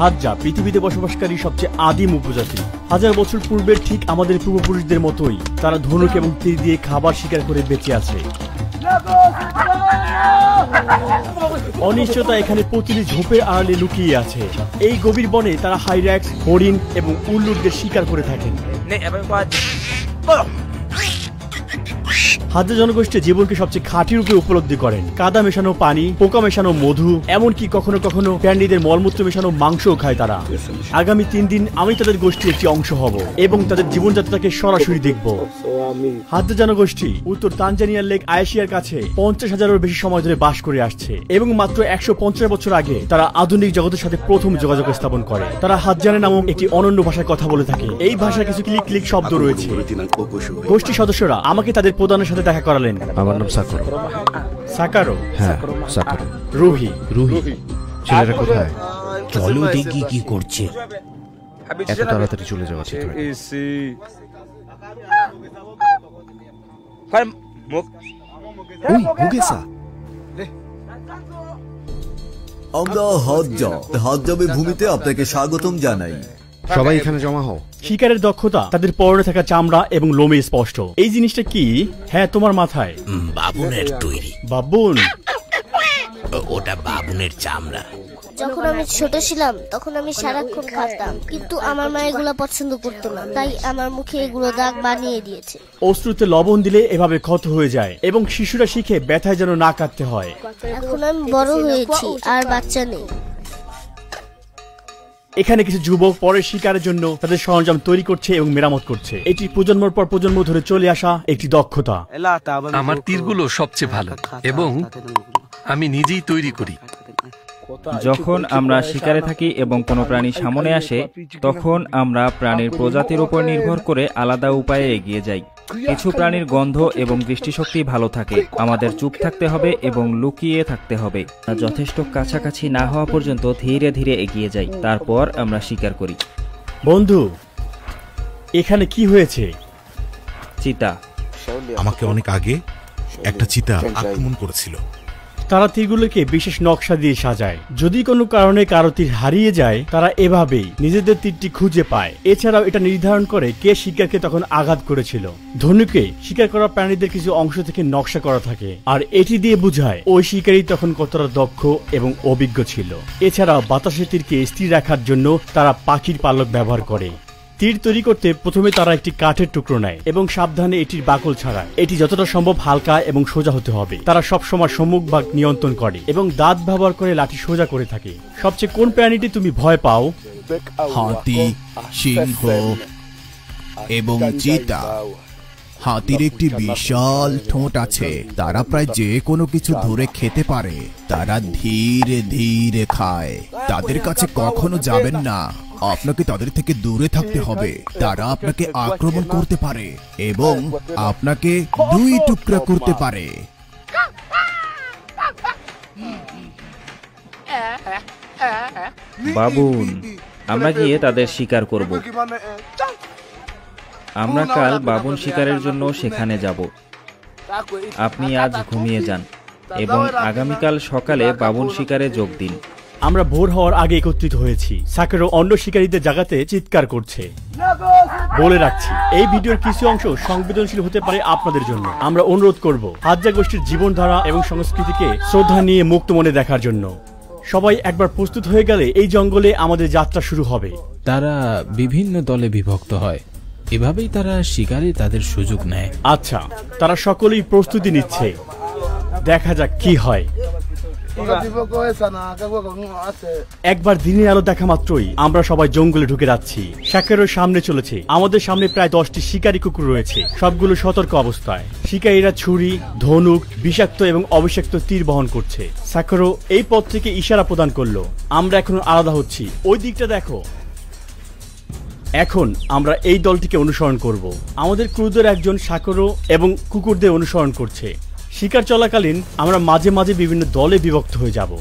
Hadza পৃথিবীতে বসবাসকারী সবচেয়ে আদিম উপজাতি। হাজার বছর পূর্বের ঠিক আমাদের পূর্বপুরুষদের মতোই তারা ধনুক এবং তীর দিয়ে খাবার শিকার করে বেঁচে আছে। অনিশ্চয়তা এখানে প্রতিটি ঝোপের আড়ালে লুকিয়ে আছে। এই গভীর বনে তারা হাইরাক্স, হরিণ এবং উল্লুকদের শিকার করে থাকেন। হাজ্জা জনগোষ্ঠী জীবনকে সবচেয়ে খাঁটি রূপে উপলব্ধি করেন। কাদা মেশানো পানি, পোকা মেশানো মধু, এমনকি কখনো কখনো প্রাণীদের মলমূত্র মেশানো মাংসও খায় তারা। আগামী 3 দিন আমি তাদের গোষ্ঠীর একটি অংশ হব এবং তাদের জীবনযাত্রাকে সরাসরি দেখব। হাজ্জা জনগোষ্ঠী উত্তর তানজানিয়ার লেক আয়েশিয়ার কাছে 50,000-এরও বেশি সময় ধরে বাস করে আসছে এবং মাত্র 150 বছর আগে তারা আধুনিক জগতের সাথে প্রথম যোগাযোগ স্থাপন করে। তারা হাজ্জানে নামক একটি অনন্য ভাষায় কথা বলে থাকে। এই ভাষায় কিছু ক্লিক ক্লিক শব্দ রয়েছে। গোষ্ঠী সদস্যরা আমাকে তাদের প্রধানের সাথে দেখা করালেন। আমার নাম সাকারো। সাকারো? হ্যাঁ, সাকারো। রুহি? রুহি। ছেলেরা কোথায়? চলো দেখি কি করছে। এত তাড়াতাড়ি চলে যাওয়া ঠিক হয়? আমরা হজ্জাবে ভূমিতে আপনাকে স্বাগতম জানাই। সবাই এখানে জমা হও। শিকারের দক্ষতা তাদের পরনে থাকা চামড়া এবং লোমে স্পষ্ট। এই জিনিসটা কি? হ্যাঁ, তোমার মাথায়। বাবুনের তৈরি। বাবুন? ওটা বাবুনের চামড়া। যখন আমি ছোট ছিলাম তখন আমি সারাক্ষণ খাতাম, কিন্তু আমার মা এগুলো পছন্দ করতো না, তাই আমার মুখে এগুলো দাগ বানিয়ে দিয়েছে। অশ্রুতে লবণ দিলে এভাবে ক্ষত হয়ে যায় এবং শিশুরা শিখে ব্যথায় যেন না কাটতে হয়। এখন আমি বড় হয়েছি আর বাচ্চা নেই। এখানে কিছু যুবক পরের শিকারের জন্য তাদের সরঞ্জাম তৈরি করছে এবং মেরামত করছে। এটি প্রজন্মের পর প্রজন্ম ধরে চলে আসা একটি দক্ষতা। আমার তীরগুলো সবচেয়ে ভালো এবং আমি নিজেই তৈরি করি। যখন আমরা শিকারে থাকি এবং কোনো প্রাণী সামনে আসে, তখন আমরা প্রাণীর প্রজাতির উপর নির্ভর করে আলাদা উপায়ে এগিয়ে যাই। কিছু প্রাণীর গন্ধ এবং দৃষ্টিশক্তি ভালো থাকে। আমাদের চুপ থাকতে হবে এবং লুকিয়ে থাকতে হবে। যথেষ্ট কাছাকাছি না হওয়া পর্যন্ত ধীরে ধীরে এগিয়ে যাই, তারপর আমরা শিকার করি। বন্ধু, এখানে কি হয়েছে? চিতা। আমাকে অনেক আগে একটা চিতা আক্রমণ করেছিল। তারা তীরগুলোকে বিশেষ নকশা দিয়ে সাজায়। যদি কোনো কারণে কারো তীর হারিয়ে যায়, তারা এভাবেই নিজেদের তীরটি খুঁজে পায়। এছাড়াও এটা নির্ধারণ করে কে শিকারকে তখন আঘাত করেছিল। ধনুকে শিকার করা প্রাণীদের কিছু অংশ থেকে নকশা করা থাকে, আর এটি দিয়ে বোঝায় ওই শিকারী তখন কতটা দক্ষ এবং অভিজ্ঞ ছিল। এছাড়াও বাতাসে তীরকে স্থির রাখার জন্য তারা পাখির পালক ব্যবহার করে। তীর তৈরি করতে প্রথমে তারা একটি কাঠের টুকরো নেয় এবং সাবধানে এটির বাকল ছাড়ায়। এটি যতটা সম্ভব হালকা এবং সোজা হতে হবে। তারা সবসময় সম্মুখ ভাগ নিয়ন্ত্রণ করে এবং দাঁত ব্যবহার করে লাঠি সোজা করে থাকে। সবচেয়ে কোন প্রাণীটি তুমি ভয় পাও? হাতি, সিংহ এবং চিতা। হাতির একটি বিশাল ঠোঁট আছে। তারা প্রায় যে কোনো কিছু ধরে খেতে পারে। তারা ধীরে ধীরে খায়। তাদের কাছে কখনো যাবেন না। আপনাকে তাদের থেকে দূরে থাকতে হবে। তারা আপনাকে আক্রমণ করতে পারে এবং আপনাকে 2 টুকরা করতে পারে। বাবুন, আমরা গিয়ে তাদের শিকার করব। আমরা কাল বাবুন শিকারের জন্য সেখানে যাব। আপনি আজ ঘুমিয়ে যান এবং আগামীকাল সকালে বাবুন শিকারে যোগ দিন। আমরা ভোর হওয়ার আগে একত্রিত হয়েছি। সাকারো অন্য শিকারীদের জায়গাতে চিৎকার করছে। বলে রাখছি, এই ভিডিওর কিছু অংশ সংবেদনশীল হতে পারে আপনাদের জন্য। আমরা অনুরোধ করব হাজ্জা গোষ্ঠীর জীবনধারা এবং সংস্কৃতিকে শ্রদ্ধা নিয়ে মুক্ত মনে দেখার জন্য। সবাই একবার প্রস্তুত হয়ে গেলে এই জঙ্গলে আমাদের যাত্রা শুরু হবে। তারা বিভিন্ন দলে বিভক্ত হয়, এভাবেই তারা শিকারে তাদের সুযোগ নেয়। আচ্ছা, তারা সকলেই প্রস্তুতি নিচ্ছে। দেখা যাক কি হয়। একবার দিনের আলো দেখা মাত্রই আমরা সবাই জঙ্গলে ঢুকে যাচ্ছি। সাকারোর সামনে চলেছে। আমাদের সামনে প্রায় 10টি শিকারী কুকুর রয়েছে, সবগুলো সতর্ক অবস্থায়। শিকারীরা ছুরি, ধনুক, বিষাক্ত এবং অবিষাক্ত তীর বহন করছে। সাকারো এই পথ থেকে ইশারা প্রদান করলো। আমরা এখন আলাদা হচ্ছি। ওই দিকটা দেখো। এখন আমরা এই দলটিকে অনুসরণ করব। আমাদের ক্রুদের একজন সাকারো এবং কুকুরদের অনুসরণ করছে। শিকার চলাকালীন আমরা মাঝে মাঝে বিভিন্ন দলে বিভক্ত হয়ে যাব।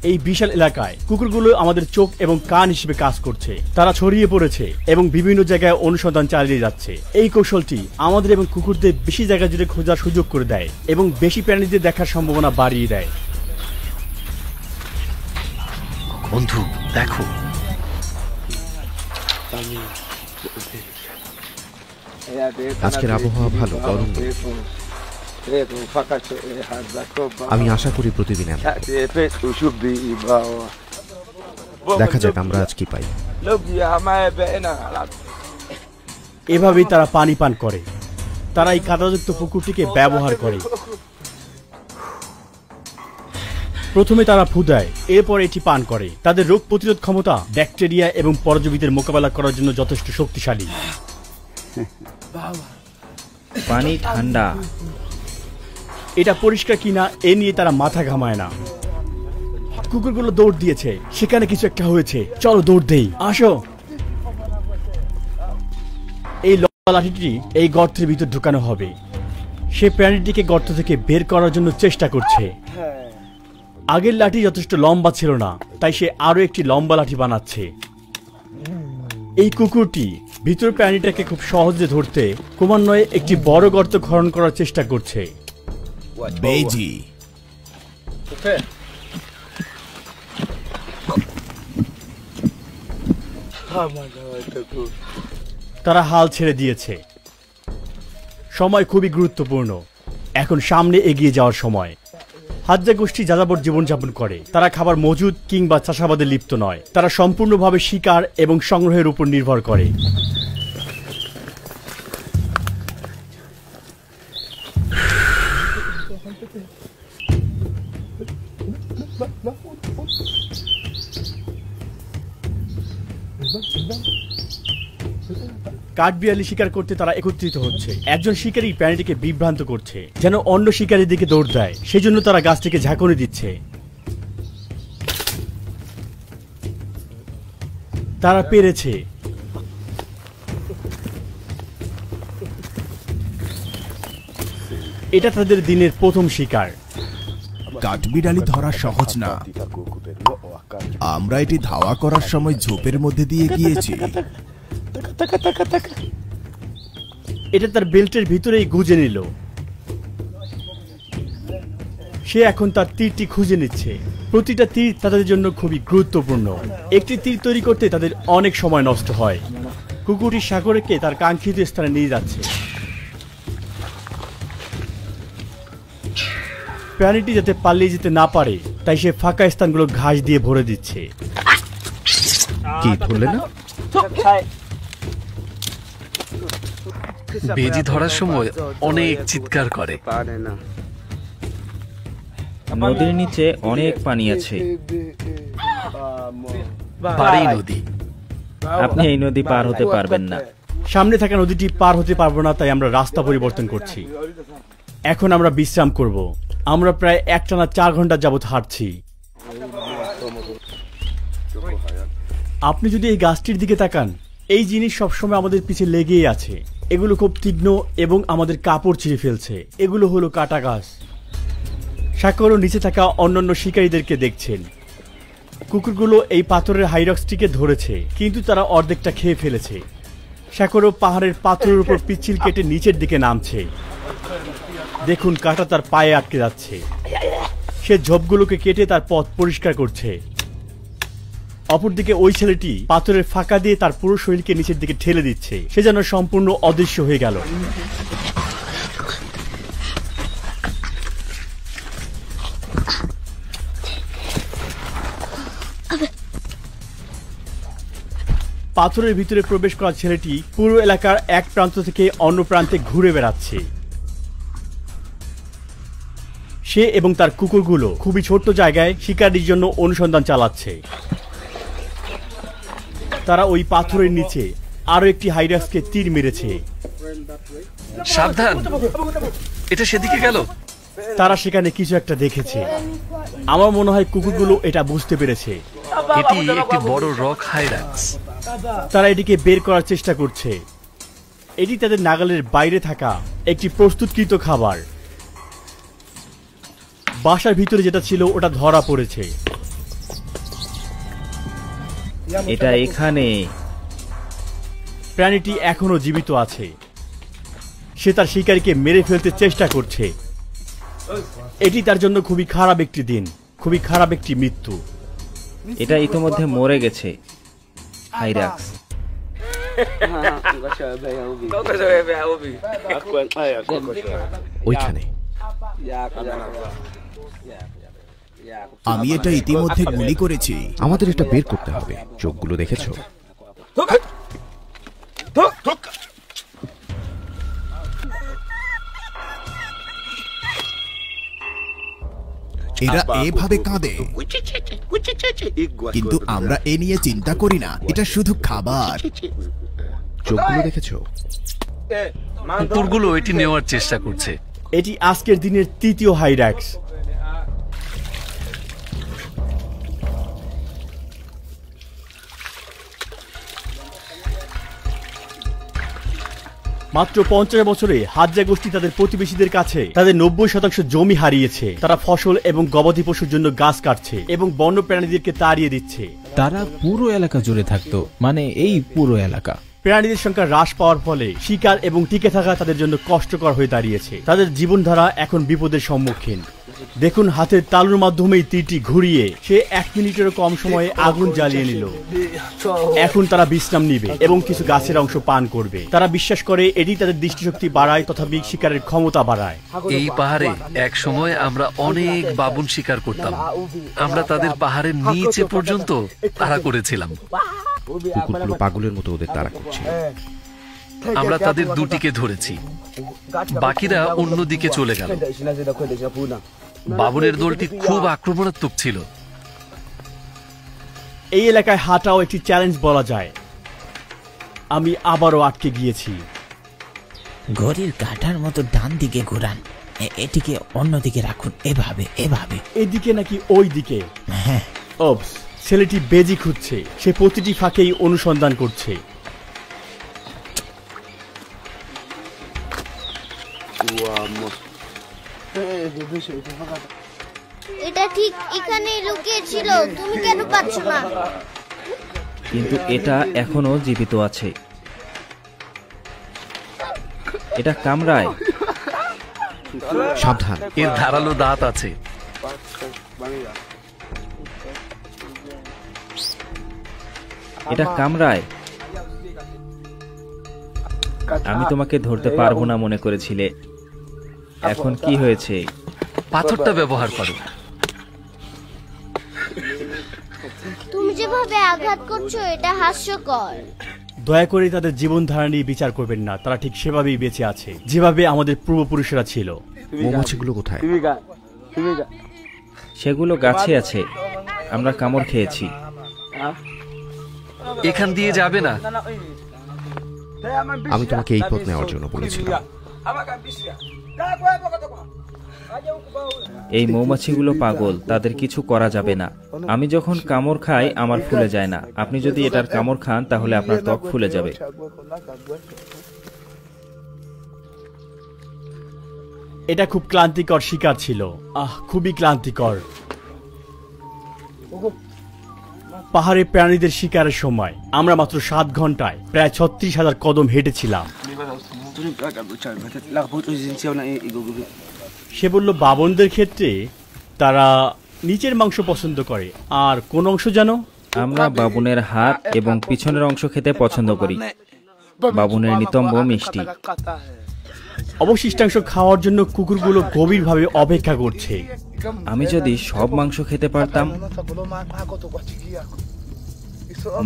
এই বিশাল এলাকায় কুকুরগুলো আমাদের চোখ এবং কান হিসেবে কাজ করছে। তারা ছড়িয়ে পড়েছে এবং বিভিন্ন জায়গায় অনুসন্ধান চালিয়ে যাচ্ছে। এই কৌশলটি আমাদের এবং কুকুরদের বেশি জায়গা জুড়ে খোঁজার সুযোগ করে দেয় এবং বেশি প্রাণীদের দেখার সম্ভাবনা বাড়িয়ে দেয়। বন্ধু দেখো, আজকের আবহাওয়া ভালো, গরম নেই। আমি আশা করি প্রতিদিন এমন। দেখা যাক আমরা আজ কি পাই। এভাবেই তারা পানি পান করে। তারা এই কাদাযুক্ত পুকুরটিকে ব্যবহার করে। প্রথমে তারা ফু দেয়, এরপর এটি পান করে। তাদের রোগ প্রতিরোধ ক্ষমতা ব্যাকটেরিয়া এবং পরজীবীদের মোকাবেলা করার জন্য যথেষ্ট শক্তিশালী। পানি ঠান্ডা। এটা পরিষ্কার কিনা এ নিয়ে তারা মাথা ঘামায় না। কুকুরগুলো দৌড় দিয়েছে, সেখানে কিছু একটা হয়েছে, চলো দৌড় দেই, আসো। এই লম্বা লাঠিটি এই গর্তের ভিতর ঢুকানো হবে। সে প্রাণীটিকে গর্ত থেকে বের করার জন্য চেষ্টা করছে। আগের লাঠি যথেষ্ট লম্বা ছিল না, তাই সে আরো একটি লম্বা লাঠি বানাচ্ছে। এই কুকুরটি ভিতর প্রাণীটাকে খুব সহজে ধরতে ক্রমান্বয়ে একটি বড় গর্ত খনন করার চেষ্টা করছে। বেজি তারা হাল ছেড়ে দিয়েছে। সময় খুবই গুরুত্বপূর্ণ। এখন সামনে এগিয়ে যাওয়ার সময়। হাজ্জা গোষ্ঠী যাযাবর জীবনযাপন করে। তারা খাবার মজুদ কিংবা চাষাবাদে লিপ্ত নয়। তারা সম্পূর্ণভাবে শিকার এবং সংগ্রহের উপর নির্ভর করে। কাঠবিড়ালি শিকার করতে তারা একত্রিত হচ্ছে। একজন শিকারী প্রাণীটিকে বিভ্রান্ত করছে, যেন অন্য শিকারীর দিকে দৌড় দেয়। সেই জন্য তারা গাছটিকে ঝাঁকুনি দিচ্ছে। তারা পেরেছে। এটা তাদের দিনের প্রথম শিকার। কাঠবিড়ালি ধরা সহজ না। আমরা এটি ধাওয়া করার সময় ঝোপের মধ্যে দিয়ে গিয়েছি। এটা তার বেল্টের ভিতরেই গুজে নিল। সে এখন তার তীরটি খুঁজে নিচ্ছে। প্রতিটা তীর তাদের জন্য খুবই গুরুত্বপূর্ণ। একটি তীর তৈরি করতে তাদের অনেক সময় নষ্ট হয়। কুকুরটি সাগরকে তার কাঙ্ক্ষিত স্থানে নিয়ে যাচ্ছে। প্রাণীটি যাতে পালিয়ে যেতে না পারে তাই সে ফাঁকা স্থানগুলো ঘাস দিয়ে ভরে দিচ্ছে। কি ধরলে না? বেজি ধরার সময় অনেক চিৎকার করে। নদীর নিচে অনেক পানি আছে। বাড়ি নদী। আপনি এই নদী পার হতে পারবেন না। সামনে থাকা নদীটি পার হতে পারবো না, তাই আমরা রাস্তা পরিবর্তন করছি। এখন আমরা বিশ্রাম করব। আমরা প্রায় একটানা 4 ঘন্টা যাবত হাঁটছি। আপনি যদি এই গাছটির দিকে তাকান, এই জিনিস সবসময় আমাদের পিছে লেগেই আছে। এগুলো খুব তীক্ষ্ণ এবং আমাদের কাপড় ছিঁড়ে ফেলছে। এগুলো হলো কাটা গাছ। সাগরও নিচে থাকা অন্যান্য শিকারীদেরকে দেখছেন। কুকুরগুলো এই পাথরের হাইরক্সটিকে ধরেছে, কিন্তু তারা অর্ধেকটা খেয়ে ফেলেছে। সাগরও পাহাড়ের পাথরের উপর পিচ্ছিল কেটে নিচের দিকে নামছে। দেখুন, কাঁটা তার পায়ে আটকে যাচ্ছে। সে ঝোপগুলোকে কেটে তার পথ পরিষ্কার করছে। অপরদিকে ওই ছেলেটি পাথরের ফাঁকা দিয়ে তার পুরো শরীরকে নিচের দিকে ঠেলে দিচ্ছে। সে যেন সম্পূর্ণ অদৃশ্য হয়ে গেল। পাথরের ভিতরে প্রবেশ করা ছেলেটি পুরো এলাকার এক প্রান্ত থেকে অন্য প্রান্তে ঘুরে বেড়াচ্ছে। সে এবং তার কুকুরগুলো খুবই ছোট্ট জায়গায় শিকারির জন্য অনুসন্ধান চালাচ্ছে। তারা ওই পাথরের নিচে আরো একটি হাইরাক্সকে তীর মেরেছে। সাবধান, এটা সেদিকে গেল। তারা সেখানে কিছু একটা দেখেছে। আমার মনে হয় কুকুরগুলো এটা বুঝতে পেরেছে। এটি একটি বড় রক হাইরাক্স। তারা এটিকে বের করার চেষ্টা করছে। এটি তাদের নাগালের বাইরে থাকা একটি প্রস্তুতকৃত খাবার। বাসার ভিতরে যেটা ছিল ওটা ধরা পড়েছে। এটা এখানে। প্রাণীটি এখনো জীবিত আছে। সে তার শিকারীকে মেরে ফেলতে চেষ্টা করছে। এটি তার জন্য খুবই খারাপ একটি দিন, খুবই খারাপ একটি মৃত্যু। এটা ইতিমধ্যে মরে গেছে। হাইরাক্স। ওইখানে। আমি এটা ইতিমধ্যে গুলি করেছি। আমাদের এটা বের করতে হবে। চোখগুলো দেখেছো? এরা এভাবে কাঁদে, কিন্তু আমরা এ নিয়ে চিন্তা করি না। এটা শুধু খাবার। চোখগুলো দেখেছো? কুকুরগুলো এটি নেওয়ার চেষ্টা করছে। এটি আজকের দিনের তৃতীয় হাইরাক্স। মাত্র 50 বছরে হাজ্জা গোষ্ঠী তাদের প্রতিবেশীদের কাছে তাদের 90% জমি হারিয়েছে। তারা ফসল এবং গবাদি পশুর জন্য গাছ কাটছে এবং বন্য প্রাণীদেরকে তাড়িয়ে দিচ্ছে। তারা পুরো এলাকা জুড়ে থাকতো, মানে এই পুরো এলাকা। প্রাণীদের সংখ্যা হ্রাস পাওয়ার ফলে শিকার এবং টিকে থাকা তাদের জন্য কষ্টকর হয়ে দাঁড়িয়েছে। তাদের জীবনধারা এখন বিপদের সম্মুখীন। দেখুন, হাতের তালুর মাধ্যমেই তীরটি ঘুরিয়ে সে 1 মিনিটেরও কম সময়ে আগুন জ্বালিয়ে নিল। এখন তারা বিশ্রাম নিবে এবং কিছু গাছের অংশ পান করবে। তারা বিশ্বাস করে এটি তাদের দৃষ্টিশক্তি বাড়ায় তথা শিকারের ক্ষমতা বাড়ায়। এই পাহাড়ে এক সময় আমরা অনেক বাবুন শিকার করতাম। আমরা তাদের পাহাড়ের নিচে পর্যন্ত তাড়া করেছিলাম। কুকুরগুলো পাগলের মতো ওদের তাড়া করছে। আমরা তাদের দুটিকে ধরেছি, বাকিরা অন্যদিকে চলে গেল। বাবুনের দলটি খুব আক্রমণাত্মক ছিল। এই এলাকায় হাঁটাও একটি চ্যালেঞ্জ বলা যায়। আমি আবারও আটকে গিয়েছি। ঘড়ির কাঁটার মতো ডান দিকে ঘোরান, এটিকে অন্যদিকে রাখুন। এভাবে এভাবে। এদিকে নাকি ওই দিকে? হ্যাঁ। ওপস, ছেলেটি বেজি খুঁজছে। সে প্রতিটি ফাঁকেই অনুসন্ধান করছে। এটা ঠিক এখানেই লুকিয়ে ছিল, তুমি কেন পাচ্ছ না? কিন্তু এটা এখনো জীবিত আছে। এটা কামড়ায়। সাবধান, এর ধারালো দাঁত আছে। এটা কামড়ায়। আমি তোমাকে ধরতে পারবো না মনে করেছিলে, এখন কি হয়েছে? পাথরটা ব্যবহার করো। তুমি যেভাবে আঘাত করছো এটা হাস্যকর। দয়া করে তাদের জীবনধারা নিয়ে বিচার করবেন না। তারা ঠিক সেভাবেই বেঁচে আছে যেভাবে আমাদের পূর্বপুরুষেরা ছিল। মৌমাছিগুলো কোথায়? সেগুলো গাছে আছে, আমরা কামড় খেয়েছি। এখান দিয়ে যাবে না। আমি তোমাকে এই পথ নেওয়ার জন্য বলেছিলাম। এই মৌমাছিগুলো পাগল, তাদের কিছু করা যাবে না। আমি যখন কামড় খাই আমার ফুলে যায় না। আপনি যদি এটার কামড় খান তাহলে আপনার ত্বক ফুলে যাবে। এটা খুব ক্লান্তিকর শিকার ছিল। খুবই ক্লান্তিকর। পাহাড়ে প্রাণীদের শিকারের সময় আমরা মাত্র 7 ঘন্টায় প্রায় 36,000 কদম হেঁটেছিলাম। সে বলল বাবনদের ক্ষেত্রে তারা নিচের মাংস পছন্দ করে। আর কোন অংশ জানো? আমরা বাবুনের হাত এবং পিছনের অংশ খেতে পছন্দ করি। বাবুনের নিতম্ব মিষ্টি। অবশিষ্টাংশ খাওয়ার জন্য কুকুরগুলো গভীরভাবে অপেক্ষা করছে। আমি যদি সব মাংস খেতে পারতাম।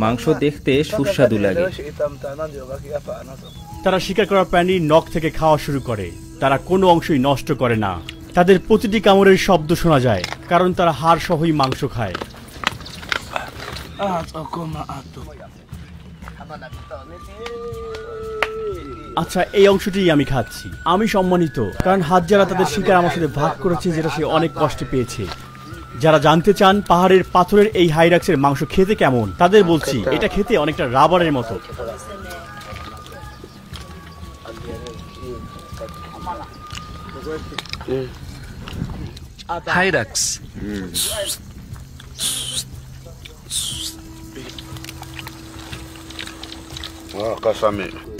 মাংস দেখতে সুস্বাদু লাগে। তারা শিকার করা প্রাণীর নখ থেকে খাওয়া শুরু করে। তারা কোনো অংশই নষ্ট করে না। তাদের প্রতিটি কামড়ের শব্দ শোনা যায়, কারণ তারা হাড় সহই মাংস খায়। আচ্ছা, এই অংশটি আমি খাচ্ছি। আমি সম্মানিত, কারণ হাজ্জারা তাদের শিকার আমার সাথে ভাগ করেছে, যেটা সে অনেক কষ্ট পেয়েছে। যারা জানতে চান পাহাড়ের পাথরের এই হাইরাক্সের মাংস খেতে কেমন, তাদের বলছি এটা খেতে অনেকটা রাবারের মতো। হাইরাক্স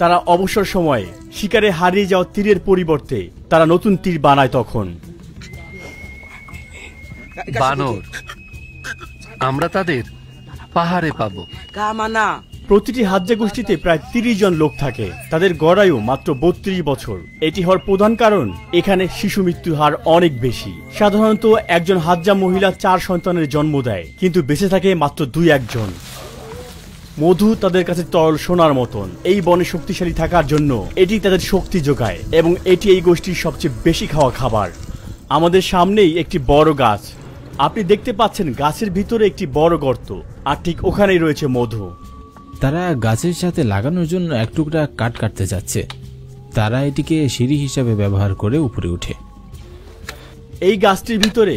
তারা অবসর সময়ে শিকারে হারিয়ে যাওয়া তীরের পরিবর্তে তারা নতুন তীর বানায়। তখন বানর, আমরা তাদের পাহাড়ে পাবো। প্রতিটি হাজ্জা গোষ্ঠীতে প্রায় 30 জন লোক থাকে। তাদের গড় আয়ু মাত্র 32 বছর। এটি হওয়ার প্রধান কারণ এখানে শিশু মৃত্যুর হার অনেক বেশি। সাধারণত একজন হাজ্জা মহিলা 4 সন্তানের জন্ম দেয়, কিন্তু বেঁচে থাকে মাত্র 2-1 জন। মধু তাদের কাছে তরল সোনার মতন। এই বনে শক্তিশালী থাকার জন্য এটি তাদের শক্তি যোগায় এবং এটি এই গোষ্ঠীর সবচেয়ে বেশি খাওয়া খাবার। আমাদের সামনেই একটি বড় গাছ। আপনি দেখতে পাচ্ছেন গাছের ভিতরে একটি বড় গর্ত, আর ঠিক ওখানেই রয়েছে মধু। তারা গাছের সাথে লাগানোর জন্য এক টুকরা কাঠ কাটতে যাচ্ছে। তারা এটিকে সিঁড়ি হিসাবে ব্যবহার করে উপরে উঠে। এই গাছটির ভিতরে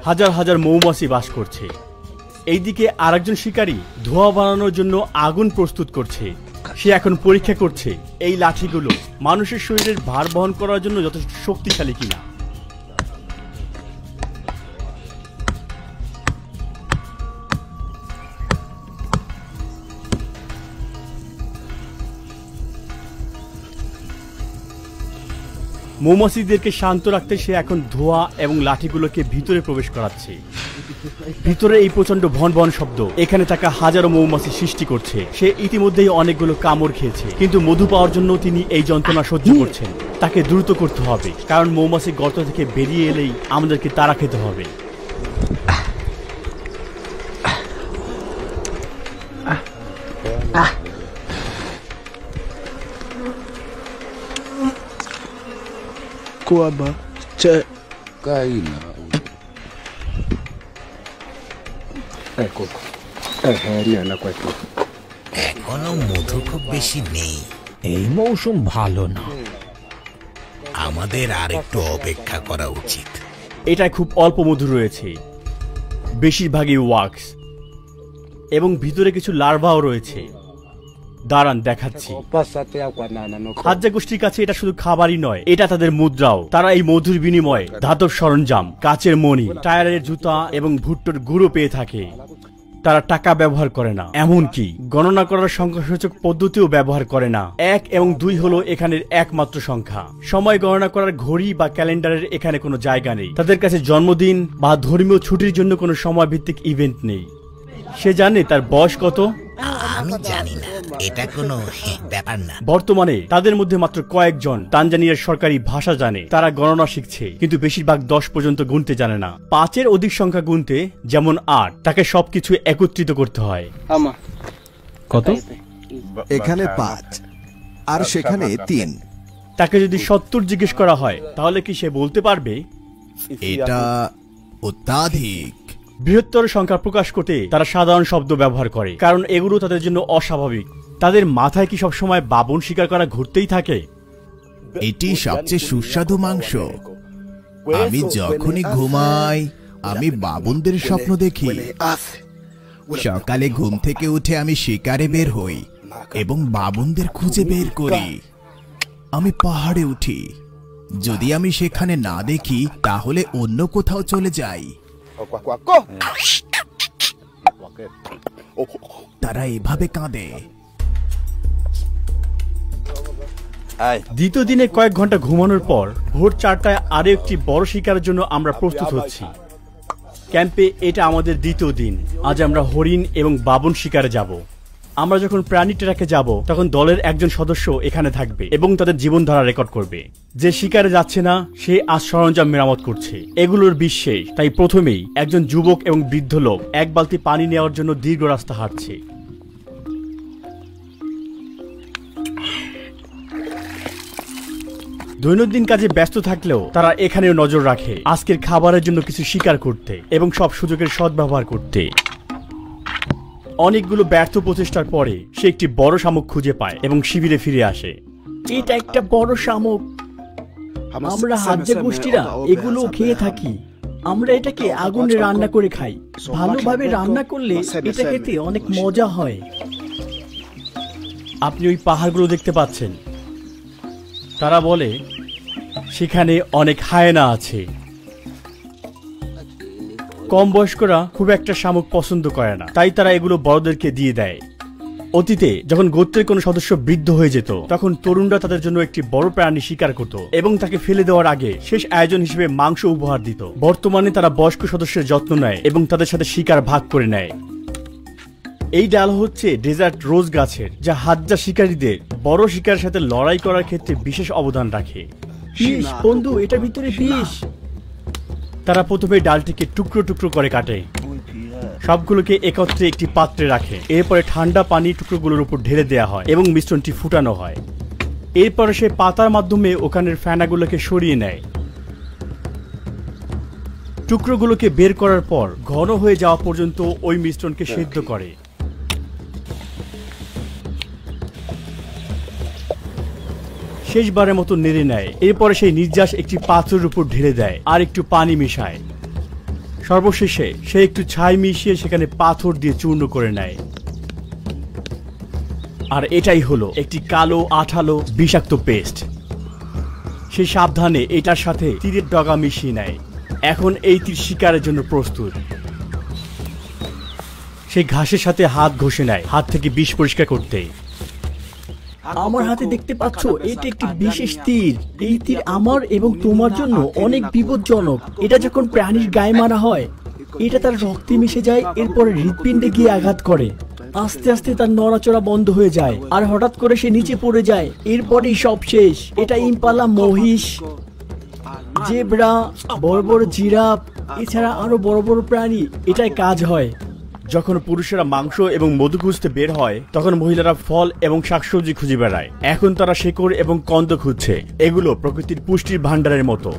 হাজার হাজার মৌমাছি বাস করছে। এইদিকে আরেকজন শিকারী ধোঁয়া বানানোর জন্য আগুন প্রস্তুত করছে। সে এখন পরীক্ষা করছে এই লাঠিগুলো মানুষের শরীরের ভার বহন করার জন্য যথেষ্ট শক্তিশালী কিনা। মৌমাছিদেরকে শান্ত রাখতে সে এখন ধোঁয়া এবং লাঠিগুলোকে ভিতরে প্রবেশ করাচ্ছে। ভিতরে এই প্রচন্ড ভন ভন শব্দ এখানে থাকা হাজারো মৌমাছি সৃষ্টি করছে। সে ইতিমধ্যেই অনেকগুলো কামড় খেয়েছে, কিন্তু মধু পাওয়ার জন্য তিনি এই যন্ত্রণা সহ্য করছেন। তাকে দ্রুত করতে হবে, কারণ মৌমাছি গর্ত থেকে বেরিয়ে এলেই আমাদেরকে তারা খেতে হবে। এখনো মধু খুব বেশি নেই। এই মৌসুম ভালো না, আমাদের আর একটু অপেক্ষা করা উচিত। এটায় খুব অল্প মধু রয়েছে, বেশিরভাগই ওয়াক্স, এবং ভিতরে কিছু লার্ভাও রয়েছে। দাঁড়ান দেখাচ্ছি। হাজ্জা গোষ্ঠীর কাছে এটা শুধু খাবারই নয়, এটা তাদের মুদ্রাও। তারা এই মধুর বিনিময়ে ধাতব সরঞ্জাম, কাচের মণি, টায়ারের জুতা এবং ভুট্টোর গুঁড়ো পেয়ে থাকে। তারা টাকা ব্যবহার করে না, এমনকি গণনা করার সংখ্যাসূচক পদ্ধতিও ব্যবহার করে না। 1 এবং 2 হলো এখানের একমাত্র সংখ্যা। সময় গণনা করার ঘড়ি বা ক্যালেন্ডারের এখানে কোনো জায়গা নেই। তাদের কাছে জন্মদিন বা ধর্মীয় ছুটির জন্য কোনো সময় ভিত্তিক ইভেন্ট নেই। সে জানে তার বয়স কত। আমি জানি না, এটা কোনো ব্যাপার না। বর্তমানে তাদের মধ্যে মাত্র কয়েকজন তানজানিয়ার সরকারি ভাষা জানে। তারা গণনা শিখছে, কিন্তু বেশিরভাগ 10 পর্যন্ত গুনতে জানে না। 5-এর অধিক সংখ্যা গুনতে, যেমন 8, তাকে সবকিছু একত্রিত করতে হয়। কত? এখানে 5 আর সেখানে 3। তাকে যদি 70 জিজ্ঞেস করা হয়, তাহলে কি সে বলতে পারবে? এটা অত্যাধিক। বৃহত্তর সংখ্যা প্রকাশ করতে তারা সাধারণ শব্দ ব্যবহার করে, কারণ এগুলো তাদের জন্য অস্বাভাবিক। তাদের মাথায় কি সবসময় বাবুন শিকার করা ঘুরতেই থাকে? এটি সবচেয়ে সুস্বাদু মাংস। আমি যখনই ঘুমাই, আমি বাবুনদের স্বপ্ন দেখি। সকালে ঘুম থেকে উঠে আমি শিকারে বের হই এবং বাবুনদের খুঁজে বের করি। আমি পাহাড়ে উঠি। যদি আমি সেখানে না দেখি, তাহলে অন্য কোথাও চলে যাই। তারা এভাবে কাঁদে। দ্বিতীয় দিনে কয়েক ঘন্টা ঘুমানোর পর ভোর 4টায় আরো একটি বড় শিকারের জন্য আমরা প্রস্তুত হচ্ছি। ক্যাম্পে এটা আমাদের দ্বিতীয় দিন। আজ আমরা হরিণ এবং বাবুন শিকারে যাব। আমরা যখন প্রাণী ট্র্যাকে যাব, তখন দলের একজন সদস্য এখানে থাকবে এবং তাদের জীবনধারা রেকর্ড করবে। যে শিকারে যাচ্ছে না, সে আজ সরঞ্জাম মেরামত করছে। এগুলোর বিশেষ, তাই প্রথমেই একজন যুবক এবং বৃদ্ধ লোক 1 বালতি পানি নেওয়ার জন্য দীর্ঘ রাস্তা হাঁটছে। দৈনন্দিন কাজে ব্যস্ত থাকলেও তারা এখানেও নজর রাখে আজকের খাবারের জন্য কিছু শিকার করতে এবং সব সুযোগের সদ্ব্যবহার করতে। অনেকগুলো ব্যর্থ প্রচেষ্টার পরে সে একটি বড় শামুক খুঁজে পায় এবং শিবিরে ফিরে আসে। এটা একটা বড় শামুক। আমরা হাজ্জা গোষ্ঠীরা এগুলো খেয়ে থাকি। আমরা এটাকে আগুনে রান্না করে খাই। ভালোভাবে রান্না করলে এটা খেতে অনেক মজা হয়। আপনি ওই পাহাড়গুলো দেখতে পাচ্ছেন? তারা বলে সেখানে অনেক হায়েনা আছে। কম বয়স্করা খুব একটা শামুক পছন্দ করে না, তাই তারা এগুলো বড়দেরকে দিয়ে দেয়। অতীতে যখন গোত্রের কোনো সদস্য বৃদ্ধ হয়ে যেত, তখন তরুণরা তাদের জন্য একটি বড় প্রাণী শিকার করত এবং তাকে ফেলে দেওয়ার আগে শেষ আয়োজন হিসেবে মাংস উপহার দিত। বর্তমানে তারা বয়স্ক সদস্যের যত্ন নেয় এবং তাদের সাথে শিকার ভাগ করে নেয়। এই ডাল হচ্ছে ডেজার্ট রোজ গাছের, যা হাজ্জা শিকারীদের বড় শিকারের সাথে লড়াই করার ক্ষেত্রে বিশেষ অবদান রাখে। বিষ বন্ধু, এটার ভিতরে বিষ। তারা প্রথমে ডালটিকে টুকরো টুকরো করে কাটে, সবগুলোকে একত্রে একটি পাত্রে রাখে। এরপরে ঠান্ডা পানি টুকরোগুলোর উপর ঢেলে দেওয়া হয় এবং মিশ্রণটি ফুটানো হয়। এরপরে সে পাতার মাধ্যমে ওখানের ফেনাগুলোকে সরিয়ে নেয়। টুকরোগুলোকে বের করার পর ঘন হয়ে যাওয়া পর্যন্ত ওই মিশ্রণকে সিদ্ধ করে। শেষবারের মতো নেড়ে নেয়। এরপরে সেই নির্যাস একটি পাত্রের উপর ঢেলে দেয় আর একটু পানি মিশায়। সর্বশেষে সে একটু ছাই মিশিয়ে সেখানে পাথর দিয়ে চূর্ণ করে নেয়। আর এটাই হলো একটি কালো আঠালো বিষাক্ত পেস্ট। সে সাবধানে এটার সাথে তীরের ডগা মিশিয়ে নেয়। এখন এই তীর শিকারের জন্য প্রস্তুত। সে ঘাসের সাথে হাত ঘষে নেয়, হাত থেকে বিষ পরিষ্কার করতে। আমার হাতে দেখতে পাচ্ছ, এটা একটি বিশেষ তীর। এই তীর আমার এবং তোমার জন্য অনেক বিপজ্জনক। এটা যখন প্রাণীর গায়ে মারা হয়, এটা তার রক্তে মিশে যায়, এরপরে হৃৎপিণ্ডে গিয়ে আঘাত করে। আস্তে আস্তে তার নড়াচড়া বন্ধ হয়ে যায় আর হঠাৎ করে সে নিচে পড়ে যায়। এরপরেই সব শেষ। এটা ইম্পালা, মহিষ, জেব্রা, বড় বড় জিরাফ, এছাড়া আরো বড় বড় প্রাণী এটাই কাজ হয়। যখন পুরুষেরা মাংস এবং মধু খুঁজতে বের হয়, তখন মহিলারা ফল এবং শাকসবজি খুঁজে বেড়ায়। এখন তারা শেকড় এবং কন্দ খুঁজছে। এগুলো প্রকৃতির পুষ্টির ভান্ডারের মতো।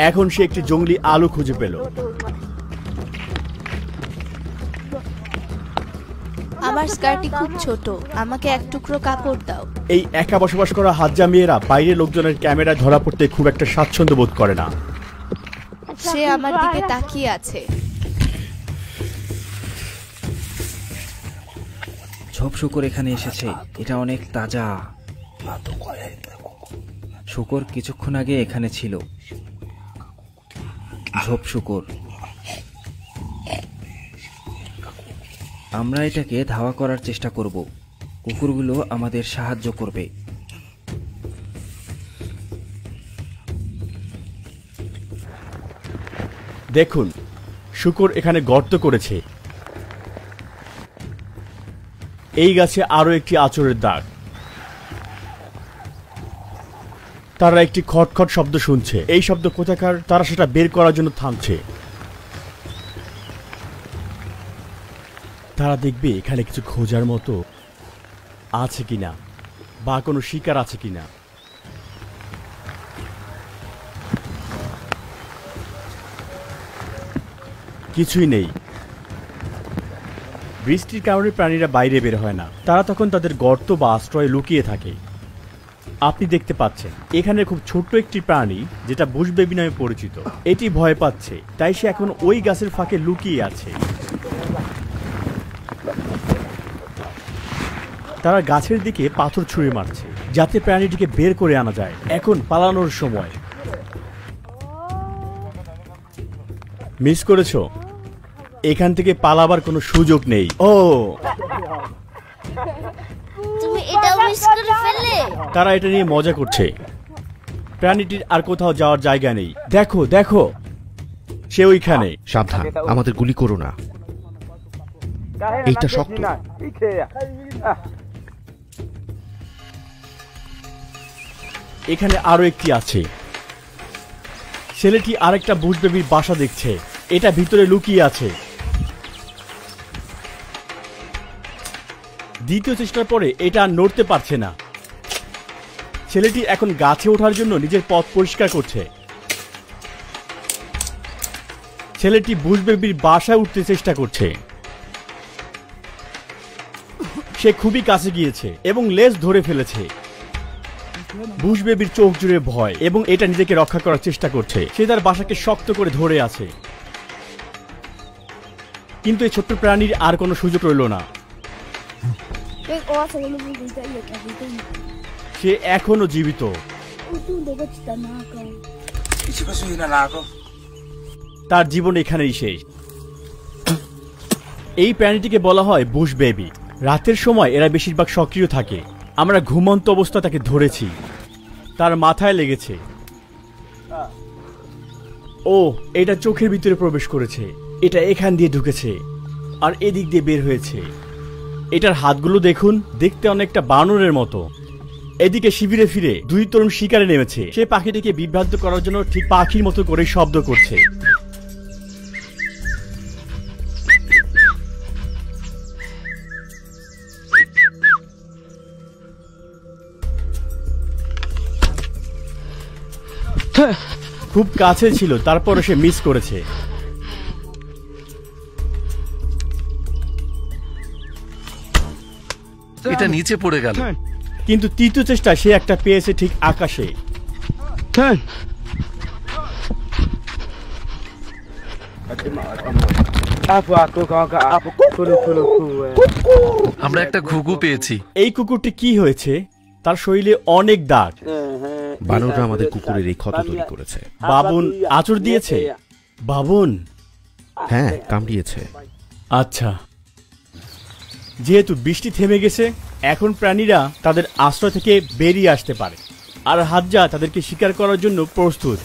এখন সে একটি জঙ্গলি আলু খুঁজে পেল। আমার স্কার্টটি খুব ছোট, আমাকে এক টুকরো কাপড় দাও। এই একা বসবাস করা হাজ্জা মেয়েরা বাইরের লোকজনের ক্যামেরায় ধরা পড়তে খুব একটা স্বাচ্ছন্দ্য বোধ করে না। সে আমার দিকে তাকিয়ে আছে। ঝোপ শুকর এখানে এসেছে। এটা অনেক তাজা। শুকর কিছুক্ষণ আগে এখানে ছিল। ঝোপ শুকর। আমরা এটাকে ধাওয়া করার চেষ্টা করব। কুকুরগুলো আমাদের সাহায্য করবে। দেখুন, শুকর এখানে গর্ত করেছে। এই গাছে আরো একটি আঁচড়ের দাগ। তারা একটি খটখট শব্দ শুনছে। এই শব্দ কোথাকার তারা সেটা বের করার জন্য থামছে। তারা দেখবে এখানে কিছু খোঁজার মতো আছে কিনা বা কোনো শিকার আছে কিনা। কিছুই নেই। বৃষ্টির কারণে প্রাণীরা বাইরে বের হয় না। তারা তখন তাদের গর্ত বা আশ্রয়ে লুকিয়ে থাকে। আপনি দেখতে পাচ্ছেন এখানে খুব ছোট্ট একটি প্রাণী, যেটা বুশ বেবি নামে পরিচিত। এটি ভয় পাচ্ছে, তাই সে এখন ওই গাছের ফাঁকে লুকিয়ে আছে। তারা গাছের দিকে পাথর ছুঁড়ে মারছে যাতে প্রাণীটিকে বের করে আনা যায়। এখন পালানোর সময়। মিস করেছো? এখান থেকে পালাবার কোনো সুযোগ নেই। ও, তুমি এটাও মিস করে ফেললে। তারা এটা নিয়ে মজা করছে। প্রাণীটির আর কোথাও যাওয়ার জায়গা নেই। দেখো দেখো, সে ওইখানে। সাবধান, আমাদের গুলি করো না। এইটা শক্ত। এখানে আরো একটি আছে। ছেলেটি আরেকটা বুশ বেবির বাসা দেখছে। এটা ভিতরে লুকিয়ে আছে। দ্বিতীয় চেষ্টার পরে এটা আর নড়তে পারছে না। ছেলেটি এখন গাছে ওঠার জন্য নিজের পথ পরিষ্কার করছে। ছেলেটি বুশ বেবির বাসায় উঠতে চেষ্টা করছে। সে খুবই কাছে গিয়েছে এবং লেজ ধরে ফেলেছে। বুশ বেবির চোখ জুড়ে ভয় এবং এটা নিজেকে রক্ষা করার চেষ্টা করছে। সে তার বাসাকে শক্ত করে ধরে আছে। কিন্তু এই ছোট্ট প্রাণীর আর কোনো সুযোগ রইল না। সে এখনো জীবিত। তার জীবন এখানেই শেষ। এই প্রাণীটিকে বলা হয় বুশ বেবি। রাতের সময় এরা বেশিরভাগ সক্রিয় থাকে। আমরা ঘুমন্ত অবস্থা তাকে ধরেছি। তার মাথায় লেগেছে। ও, এটা চোখের ভিতরে প্রবেশ করেছে। এটা এখান দিয়ে ঢুকেছে আর এদিক দিয়ে বের হয়েছে। এটার হাতগুলো দেখুন, দেখতে অনেকটা বানরের মতো। এদিকে শিবিরে ফিরে দুই তরুণ শিকারে নেমেছে। সে পাখিটিকে বিভ্রান্ত করার জন্য ঠিক পাখির মতো করে শব্দ করছে। খুব কাছে ছিল, তারপরে সে মিস করেছে। এটা নিচে পড়ে গেল, কিন্তু তৃতীয় চেষ্টা সে একটা পেয়েছে ঠিক আকাশে। আমরা একটা ঘুঘু পেয়েছি। এই কুকুরটি কি হয়েছে? তার শরীরে অনেক দাগ। বানররা আমাদের কুকুরের এই ক্ষত তৈরি করেছে। বাবুন আঁচড় দিয়েছে? বাবুন? হ্যাঁ, কামড়িয়েছে। আচ্ছা, যেহেতু বৃষ্টি থেমে গেছে, এখন প্রাণীরা তাদের আশ্রয় থেকে বেরিয়ে আসতে পারে, আর হাজ্জা তাদেরকে শিকার করার জন্য প্রস্তুত।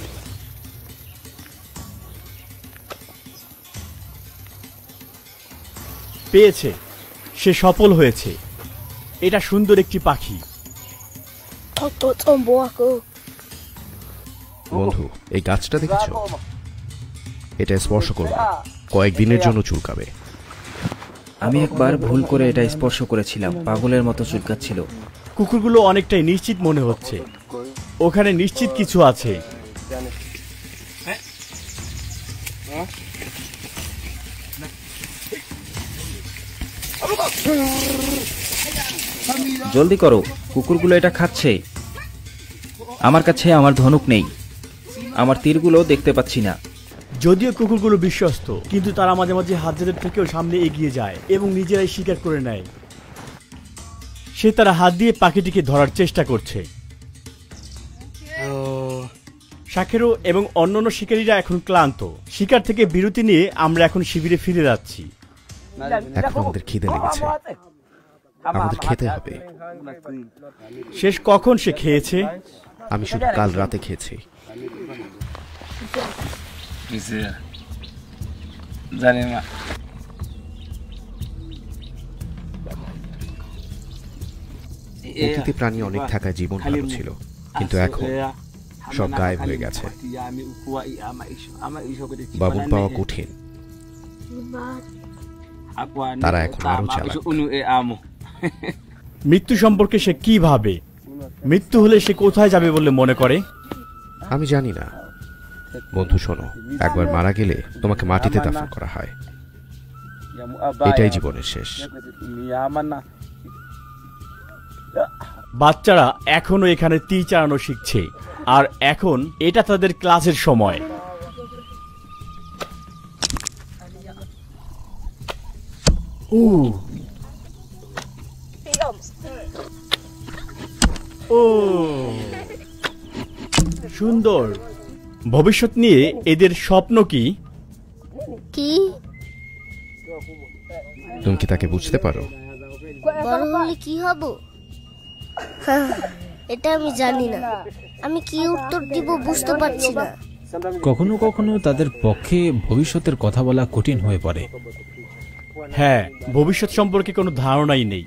পেয়েছে, সে সফল হয়েছে। এটা সুন্দর একটি পাখি। বন্ধু, এই গাছটা দেখেছো? এটা স্পর্শ করবে, কয়েকদিনের জন্য চুলকাবে। আমি একবার ভুল করে এটা স্পর্শ করেছিলাম, পাগলের মতো চুলকাচ্ছিল। কুকুরগুলো অনেকটাই নিশ্চিত মনে হচ্ছে, ওখানে নিশ্চিত কিছু আছে। জলদি করো, কুকুরগুলো এটা খাচ্ছে। আমার কাছে আমার ধনুক নেই, আমার তীরগুলো দেখতে পাচ্ছি না। যদিও কুকুরগুলো বিশ্বস্ত, কিন্তু তারা মাঝে মাঝে হাজ্জাদের থেকেও সামনে এগিয়ে যায় এবং নিজেরাই শিকার করে নেয়। সে তারা হাত দিয়ে পাখিটিকে ধরার চেষ্টা করছে। শাকেরো এবং অন্যান্য শিকারীরা এখন ক্লান্ত। শিকার থেকে বিরতি নিয়ে আমরা এখন শিবিরে ফিরে যাচ্ছি। এখন আমাদের খিদে লেগেছে, আমাদের খেতে হবে। শেষ কখন সে খেয়েছে? আমি শুধু কাল রাতে খেয়েছি। অতীতে প্রাণী অনেক থাকায় জীবন ভালো ছিল, কিন্তু এখন সব গায়েব হয়ে গেছে। বাবুন পাওয়া কঠিন, তারা এখন আরো চালাক। মৃত্যু সম্পর্কে সে কি ভাবে? মৃত্যু হলে সে কোথায় যাবে বলে মনে করে? আমি জানি না। বন্ধু শোনো, একবার মারা গেলে তোমাকে মাটিতে দাফন করা হয়, এটাই জীবনের শেষ। বাচ্চারা এখনো এখানে তীর চালানো শিখছে, আর এখন এটা তাদের ক্লাসের সময়। সুন্দর। ভবিষ্যৎ নিয়ে এদের স্বপ্ন কি? তুমি কি তাকে বুঝতে পারো? বড় হলে কি হব? এটা আমি জানি না। আমি কি উত্তর দিব বুঝতে পারছি না। কখনো কখনো তাদের পক্ষে ভবিষ্যতের কথা বলা কঠিন হয়ে পড়ে। হ্যাঁ, ভবিষ্যৎ সম্পর্কে কোনো ধারণাই নেই।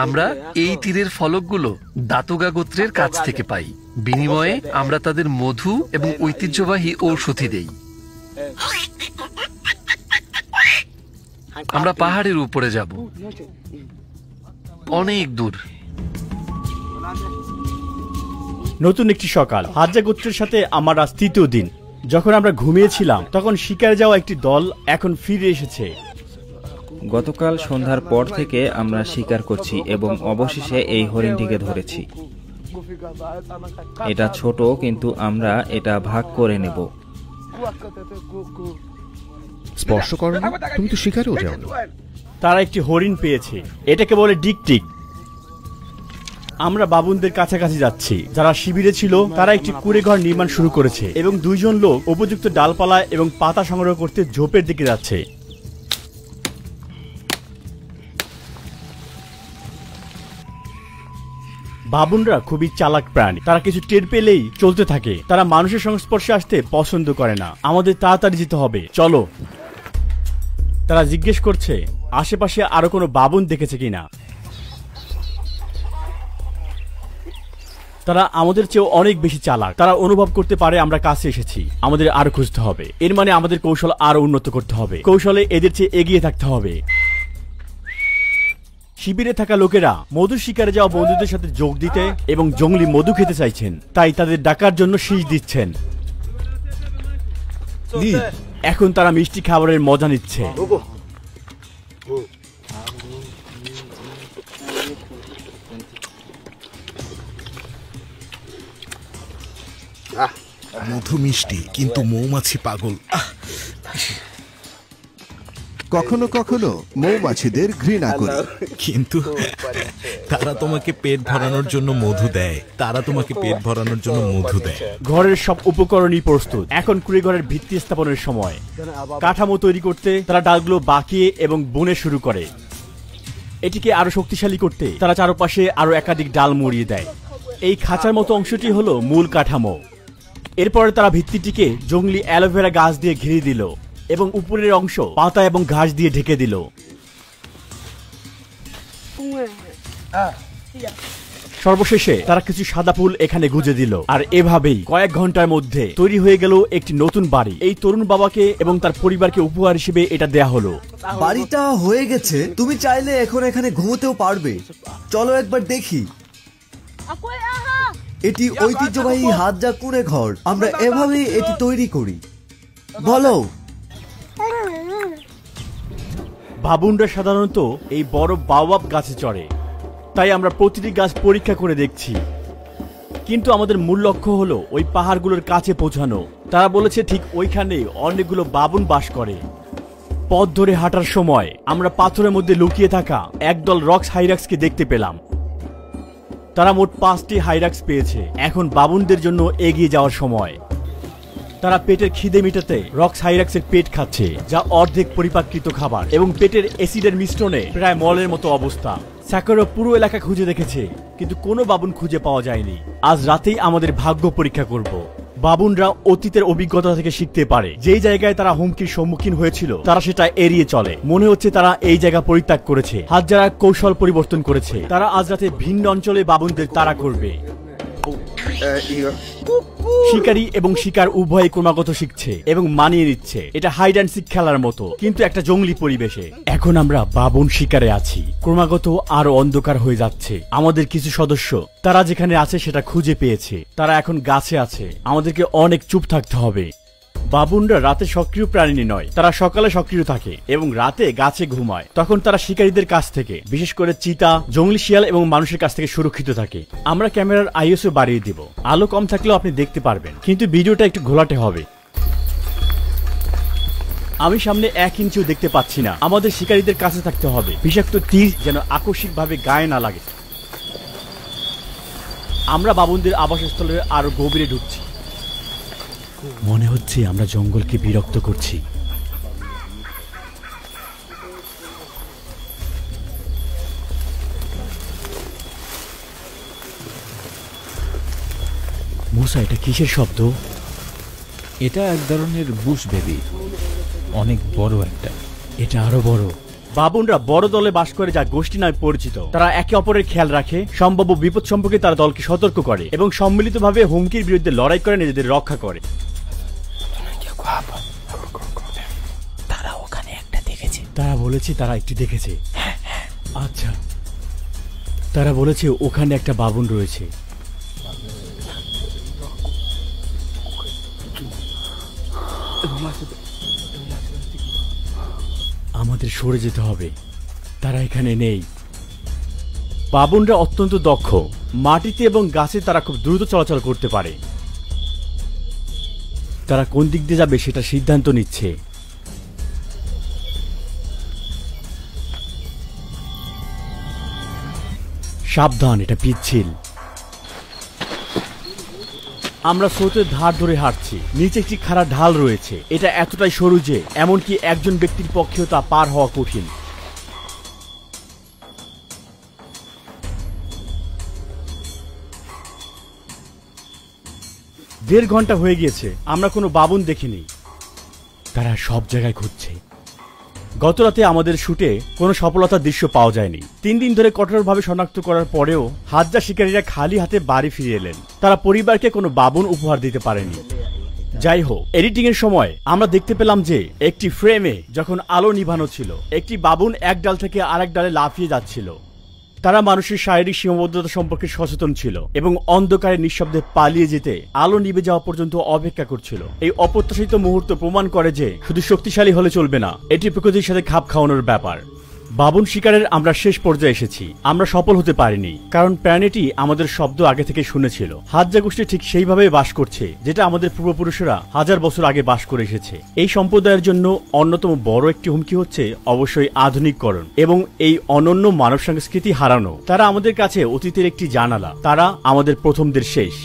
আমরা এই তীরের ফলকগুলো দাতুগা গোত্রের কাছ থেকে পাই। বিনিময়ে আমরা তাদের মধু এবং ঐতিহ্যবাহী ঔষধি দেই। আমরা পাহাড়ের উপরে যাব, অনেক দূর। নতুন একটি সকাল। হাজ্জা গোত্রের সাথে আমার আজ তৃতীয় দিন। যখন আমরা ঘুমিয়েছিলাম তখন শিকারে যাওয়া একটি দল এখন ফিরে এসেছে। গতকাল সন্ধ্যার পর থেকে আমরা শিকার করছি এবং অবশেষে এই হরিণটিকে ধরেছি। এটা ছোট, কিন্তু আমরা এটা ভাগ করে নেব। স্পর্শ করো না, তুমি তো শিকারেও যাওনি। তারা একটি হরিণ পেয়েছে, এটাকে বলে ডিকটিক। আমরা বাবুনদের কাছাকাছি যাচ্ছি। যারা শিবিরে ছিল তারা একটি কুঁড়েঘর নির্মাণ শুরু করেছে এবং দুইজন লোক উপযুক্ত ডালপালা এবং পাতা সংগ্রহ করতে ঝোপের দিকে যাচ্ছে। বাবুনরা খুবই চালাক প্রাণী। তারা কিছু টের পেলেই চলতে থাকে। তারা মানুষের সংস্পর্শে আসতে পছন্দ করে না। আমাদের তাড়াতাড়ি যেতে হবে, চলো। তারা জিজ্ঞেস করছে আশেপাশে আরো কোনো বাবুন দেখেছে কিনা। তারা আমাদের চেয়েও অনেক বেশি চালাক। তারা অনুভব করতে পারে আমরা কাছে এসেছি, আমাদের আরো খুঁজতে হবে। এর মানে আমাদের কৌশল আরো উন্নত করতে হবে, কৌশলে এদের চেয়ে এগিয়ে থাকতে হবে। শিবিরে থাকা লোকেরা মধু শিকারে যাওয়া বন্ধুদের সাথে যোগ দিতে এবং জঙ্গলি মধু খেতে চাইছেন, তাই তাদের ডাকার জন্য শীষ দিচ্ছেন। এখন তারা মিষ্টি খাবারের মজা নিচ্ছে। মধু মিষ্টি, কিন্তু মৌমাছি পাগল। কখনো কখনো মৌমাছিদের ঘৃণা করি, কিন্তু তারা তোমাকে পেট ভরানোর জন্য মধু দেয়। ঘরের সব উপকরণই প্রস্তুত। এখন কুড়িঘরের ভিত্তি স্থাপনের সময়। কাঠামো তৈরি করতে তারা ডালগুলো বাঁকিয়ে এবং বুনে শুরু করে। এটিকে আরো শক্তিশালী করতে তারা চারপাশে আরো একাধিক ডাল মুড়িয়ে দেয়। এই খাঁচার মতো অংশটি হলো মূল কাঠামো। এরপরে তারা ভিত্তিটিকে জঙ্গলি অ্যালোভেরা গাছ দিয়ে ঘিরে দিল এবং উপরের অংশ পাতা এবং ঘাস দিয়ে ঢেকে দিল। সর্বশেষে তারা কিছু সাদা ফুল এখানে গুজে দিল, আর এভাবেই কয়েক ঘন্টার মধ্যে তৈরি হয়ে গেল একটি নতুন বাড়ি। এই তরুণ বাবাকে এবং তার পরিবারকে উপহার হিসেবে এটা দেয়া হলো। বাড়িটা হয়ে গেছে, তুমি চাইলে এখন এখানে ঘুমোতেও পারবে। চলো একবার দেখি। এটি ঐতিহ্যবাহী হাতজা কুঁড়ে ঘর। আমরা এভাবেই এটি তৈরি করি। বলো। বাবুনরা সাধারণত এই বড় বাওয়াব গাছে চড়ে, তাই আমরা প্রতিটি গাছ পরীক্ষা করে দেখছি। কিন্তু আমাদের মূল লক্ষ্য হলো ওই পাহাড়গুলোর কাছে পৌঁছানো। তারা বলেছে ঠিক ওইখানে অনেকগুলো বাবুন বাস করে। পথ ধরে হাঁটার সময় আমরা পাথরের মধ্যে লুকিয়ে থাকা একদল রক্স হাইরাক্সকে দেখতে পেলাম। তারা মোট 5টি হাইরাক্স পেয়েছে। এখন বাবুনদের জন্য এগিয়ে যাওয়ার সময়। তারা পেটের খিদে মেটাতে রক্স হাইরাক্সের পেট খাচ্ছে, যা অর্ধেক পরিপাকৃত খাবার এবং পেটের অ্যাসিডের মিশ্রণে প্রায় মলের মতো অবস্থা। স্যাকরো পুরো এলাকা খুঁজে দেখেছে, কিন্তু কোনো বাবুন খুঁজে পাওয়া যায়নি। আজ রাতেই আমাদের ভাগ্য পরীক্ষা করব। বাবুনরা অতীতের অভিজ্ঞতা থেকে শিখতে পারে। যেই জায়গায় তারা হুমকির সম্মুখীন হয়েছিল তারা সেটা এড়িয়ে চলে। মনে হচ্ছে তারা এই জায়গা পরিত্যাগ করেছে। হাজারা কৌশল পরিবর্তন করেছে। তারা আজ রাতে ভিন্ন অঞ্চলে বাবুনদের তাড়া করবে। শিকারী এবং শিকার উভয়ে ক্রমাগত শিখছে এবং মানিয়ে নিচ্ছে। এটা হাইড অ্যান্ড সিক খেলার মতো, কিন্তু একটা জঙ্গলি পরিবেশে। এখন আমরা বাবুন শিকারে আছি। ক্রমাগত আরো অন্ধকার হয়ে যাচ্ছে। আমাদের কিছু সদস্য তারা যেখানে আছে সেটা খুঁজে পেয়েছে। তারা এখন গাছে আছে। আমাদেরকে অনেক চুপ থাকতে হবে। বাবুনরা রাতে সক্রিয় প্রাণী নয়, তারা সকালে সক্রিয় থাকে এবং রাতে গাছে ঘুমায়। তখন তারা শিকারীদের কাছ থেকে, বিশেষ করে চিতা, জঙ্গলি শিয়াল এবং মানুষের কাছ থেকে সুরক্ষিত থাকে। আমরা ক্যামেরার আইএসও বাড়িয়ে দিব। আলো কম থাকলেও আপনি দেখতে পারবেন, কিন্তু ভিডিওটা একটু ঘোলাটে হবে। আমি সামনে 1 ইঞ্চিও দেখতে পাচ্ছি না। আমাদের শিকারীদের কাছে থাকতে হবে। বিষাক্ত তীর যেন আকস্মিকভাবে গায়ে না লাগে। আমরা বাবুনদের আবাসস্থলের আরো গভীরে ঢুকছি। মনে হচ্ছে আমরা জঙ্গলকে বিরক্ত করছি। মুসা, এটা কিসের শব্দ? এটা এক ধরনের বুশ বেবি, অনেক বড় একটা। এটা আরো বড়। বাবুনরা বড় দলে বাস করে, যা গোষ্ঠী নামে পরিচিত। তারা একে অপরের খেয়াল রাখে, সম্ভাব্য বিপদ সম্পর্কে তারা দলকে সতর্ক করে এবং সম্মিলিতভাবে হুমকির বিরুদ্ধে লড়াই করে নিজেদের রক্ষা করে। তারা ওখানে একটা দেখেছে। তারা বলেছে তারা একটি দেখেছে। আচ্ছা, তারা বলেছে ওখানে একটা বাবুন রয়েছে। আমাদের সরে যেতে হবে। তারা এখানে নেই। বাবুনরা অত্যন্ত দক্ষ। মাটিতে এবং গাছে তারা খুব দ্রুত চলাচল করতে পারে। তারা কোন দিক দিয়ে যাবে সেটা সিদ্ধান্ত নিচ্ছে। সাবধান, এটা পিচ্ছিল। আমরা স্রোতের ধার ধরে হাঁটছি। নিচে একটি খাড়া ঢাল রয়েছে। এটা এতটাই সরু যে এমনকি একজন ব্যক্তির পক্ষেও তা পার হওয়া কঠিন। দেড় ঘন্টা হয়ে গিয়েছে, আমরা কোনো বাবুন দেখিনি। তারা সব জায়গায় খুঁজছে। গতরাতে আমাদের শুটে কোনো সফলতার দৃশ্য পাওয়া যায়নি। 3 দিন ধরে কঠোরভাবে শনাক্ত করার পরেও হাতজা শিকারীরা খালি হাতে বাড়ি ফিরে এলেন। তারা পরিবারকে কোনো বাবুন উপহার দিতে পারেনি। যাই হোক, এডিটিং এর সময় আমরা দেখতে পেলাম যে একটি ফ্রেমে যখন আলো নিভানো ছিল, একটি বাবুন এক ডাল থেকে আরেক ডালে লাফিয়ে যাচ্ছিল। তারা মানুষের শারীরিক সীমাবদ্ধতা সম্পর্কে সচেতন ছিল এবং অন্ধকারে নিঃশব্দে পালিয়ে যেতে আলো নিভে যাওয়া পর্যন্ত অপেক্ষা করছিল। এই অপ্রত্যাশিত মুহূর্ত প্রমাণ করে যে শুধু শক্তিশালী হলে চলবে না, এটি প্রকৃতির সাথে খাপ খাওয়ানোর ব্যাপার। বাবুন শিকারের আমরা শেষ পর্যায়ে এসেছি। আমরা সফল হতে পারিনি কারণ প্রাণীটি আমাদের শব্দ আগে থেকে শুনেছিল। হাতজা গোষ্ঠী ঠিক সেইভাবে বাস করছে যেটা আমাদের পূর্বপুরুষেরা 1000 বছর আগে বাস করে এসেছে। এই সম্প্রদায়ের জন্য অন্যতম বড় একটি হুমকি হচ্ছে অবশ্যই আধুনিককরণ এবং এই অনন্য মানব সংস্কৃতি হারানো। তারা আমাদের কাছে অতীতের একটি জানালা, তারা আমাদের প্রথমদের শেষ।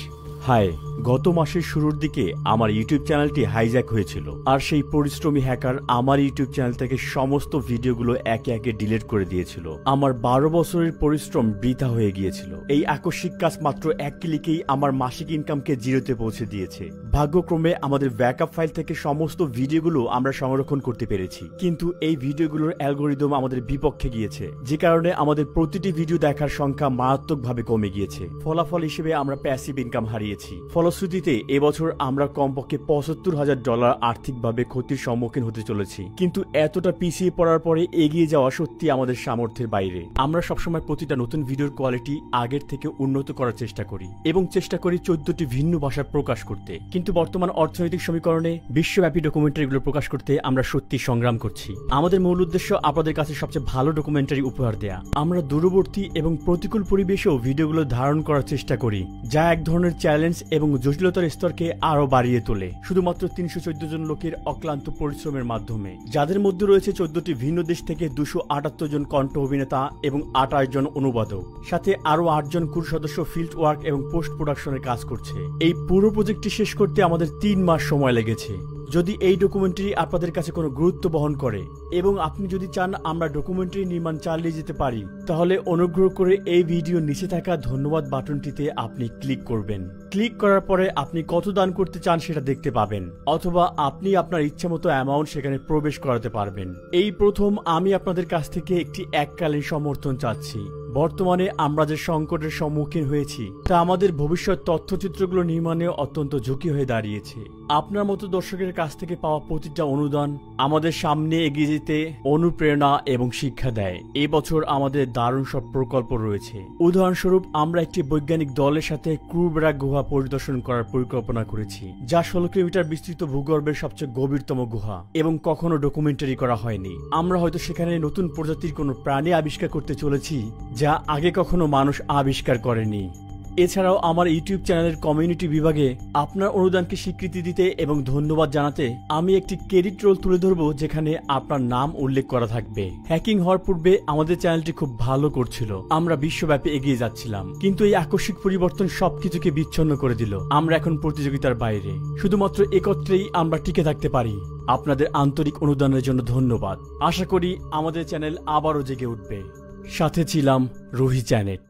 হায়, গত মাসের শুরুর দিকে আমার ইউটিউব চ্যানেলটি হাইজ্যাক হয়েছিল, আর সেই পরিশ্রমী হ্যাকার আমার ইউটিউব চ্যানেল থেকে সমস্ত ভিডিওগুলো একে একে ডিলিট করে দিয়েছিল। আমার 12 বছরের পরিশ্রম বৃথা হয়ে গিয়েছিল। এই আকস্মিক কাজ মাত্র 1 ক্লিকেই আমার মাসিক ইনকামকে জিরোতে পৌঁছে দিয়েছে। ভাগ্যক্রমে আমাদের ব্যাকআপ ফাইল থেকে সমস্ত ভিডিওগুলো আমরা সংরক্ষণ করতে পেরেছি, কিন্তু এই ভিডিওগুলোর অ্যালগোরিদম আমাদের বিপক্ষে গিয়েছে, যে কারণে আমাদের প্রতিটি ভিডিও দেখার সংখ্যা মারাত্মকভাবে কমে গিয়েছে। ফলাফল হিসেবে আমরা প্যাসিভ ইনকাম হারিয়েছি। ফলশ্রুতিতে এবছর আমরা কমপক্ষে $৭৫,০০০ আর্থিকভাবে ক্ষতির সম্মুখীন হতে চলেছি। কিন্তু এতটা পিছিয়ে পড়ার পরে এগিয়ে যাওয়া সত্যি আমাদের সামর্থ্যের বাইরে। আমরা সবসময় প্রতিটা নতুন ভিডিওর কোয়ালিটি আগের থেকে উন্নত করার চেষ্টা করি এবং চেষ্টা করি 14টি ভিন্ন ভাষায় প্রকাশ করতে। কিন্তু বর্তমান অর্থনৈতিক সমীকরণে বিশ্বব্যাপী ডকুমেন্টারিগুলো প্রকাশ করতে আমরা সত্যি সংগ্রাম করছি। আমাদের মূল উদ্দেশ্য আপনাদের কাছে সবচেয়ে ভালো ডকুমেন্টারি উপহার দেয়া। আমরা দূরবর্তী এবং প্রতিকূল পরিবেশেও ভিডিওগুলো ধারণ করার চেষ্টা করি, যা এক ধরনের চ্যালেঞ্জ এবং জটিলতার স্তরকে আরো বাড়িয়ে তোলে, শুধুমাত্র 314 জন লোকের অক্লান্ত পরিশ্রমের মাধ্যমে, যাদের মধ্যে রয়েছে 14টি ভিন্ন দেশ থেকে 278 জন কণ্ঠ অভিনেতা এবং 28 জন অনুবাদক, সাথে আরো 8 জন ক্রু সদস্য ফিল্ড ওয়ার্ক এবং পোস্ট প্রোডাকশনের কাজ করছে। এই পুরো প্রজেক্টটি শেষ করতে আমাদের 3 মাস সময় লেগেছে। যদি এই ডকুমেন্টারি আপনাদের কাছে কোনো গুরুত্ব বহন করে এবং আপনি যদি চান আমরা ডকুমেন্টারি নির্মাণ চালিয়ে যেতে পারি, তাহলে অনুগ্রহ করে এই ভিডিও নিচে থাকা ধন্যবাদ বাটনটিতে আপনি ক্লিক করবেন। ক্লিক করার পরে আপনি কত দান করতে চান সেটা দেখতে পাবেন, অথবা আপনি আপনার ইচ্ছামতো অ্যামাউন্ট সেখানে প্রবেশ করাতে পারবেন। এই প্রথম আমি আপনাদের কাছ থেকে একটি এককালীন সমর্থন চাচ্ছি। বর্তমানে আমরা যে সংকটের সম্মুখীন হয়েছি তা আমাদের ভবিষ্যৎ তথ্যচিত্রগুলো নির্মাণে অত্যন্ত ঝুঁকি হয়ে দাঁড়িয়েছে। আপনার মতো দর্শকের কাছ থেকে পাওয়া প্রতিটা অনুদান আমাদের সামনে এগিয়ে যেতে অনুপ্রেরণা এবং শিক্ষা দেয়। এবছর আমাদের দারুণ সব প্রকল্প রয়েছে। উদাহরণস্বরূপ, আমরা একটি বৈজ্ঞানিক দলের সাথে ক্রুবেরা গুহা পরিদর্শন করার পরিকল্পনা করেছি, যা 16 কিলোমিটার বিস্তৃত ভূগর্ভের সবচেয়ে গভীরতম গুহা এবং কখনো ডকুমেন্টারি করা হয়নি। আমরা হয়তো সেখানে নতুন প্রজাতির কোনো প্রাণী আবিষ্কার করতে চলেছি যা আগে কখনো মানুষ আবিষ্কার করেনি। এছাড়াও আমার ইউটিউব চ্যানেলের কমিউনিটি বিভাগে আপনার অনুদানকে স্বীকৃতি দিতে এবং ধন্যবাদ জানাতে আমি একটি ক্রেডিট রোল তুলে ধরব, যেখানে আপনার নাম উল্লেখ করা থাকবে। হ্যাকিং হওয়ার পূর্বে আমাদের চ্যানেলটি খুব ভালো করছিল, আমরা বিশ্বব্যাপী এগিয়ে যাচ্ছিলাম, কিন্তু এই আকস্মিক পরিবর্তন সবকিছুকে বিচ্ছিন্ন করে দিল। আমরা এখন প্রতিযোগিতার বাইরে, শুধুমাত্র একত্রেই আমরা টিকে থাকতে পারি। আপনাদের আন্তরিক অনুদানের জন্য ধন্যবাদ। আশা করি আমাদের চ্যানেল আবারও জেগে উঠবে। সাথে ছিলাম রুহি চ্যানেল।